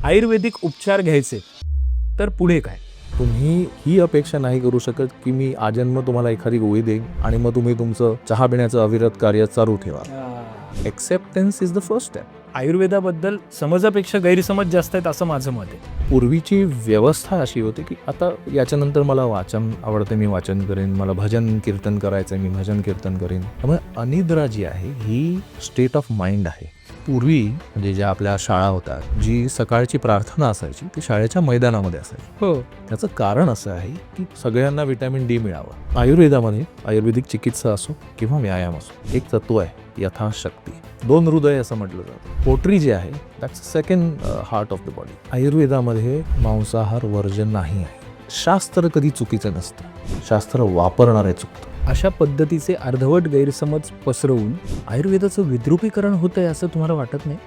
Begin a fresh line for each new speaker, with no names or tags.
आयुर्वेदिक उपचार घ्यायचे तर पुढे काय?
तुम्ही ही अपेक्षा नाही करू शकत की मी आजन्म तुम्हाला एखादी गोळी देईन आणि मग तुम्ही तुमचं चहा पिण्याचं अविरत कार्य चालू ठेवा. Acceptance is the first step.
आयुर्वेदाबद्दल समजापेक्षा गैरसमज जास्त आहेत असं माझं मत आहे.
पूर्वीची व्यवस्था अशी होती की आता याच्यानंतर मला वाचन आवडते, मी वाचन करेन, मला भजन कीर्तन करायचं आहे, मी भजन कीर्तन करेन. त्यामुळे अनिद्रा जी आहे ही स्टेट ऑफ माइंड आहे. पूर्वी म्हणजे ज्या आपल्या शाळा होत्या, जी सकाळची प्रार्थना असायची ती शाळेच्या मैदानामध्ये असायची.
हो,
त्याचं कारण असं आहे की सगळ्यांना व्हिटॅमिन डी मिळावं. आयुर्वेदामध्ये आयुर्वेदिक चिकित्सा असो किंवा व्यायाम असो, एक तत्व आहे यथाशक्ती. 2 हृदय असं म्हटलं जातं. पोटरी जे आहे that's second heart of the body. आयुर्वेदामध्ये मांसाहार वर्जन नाही आहे. शास्त्र कधी चुकीचं नसतं, शास्त्र वापरणारे चुकतं.
अशा पद्धतीचे अर्धवट गैरसमज पसरवून आयुर्वेदाचं विद्रुपीकरण होतंय असं तुम्हाला वाटत नाही?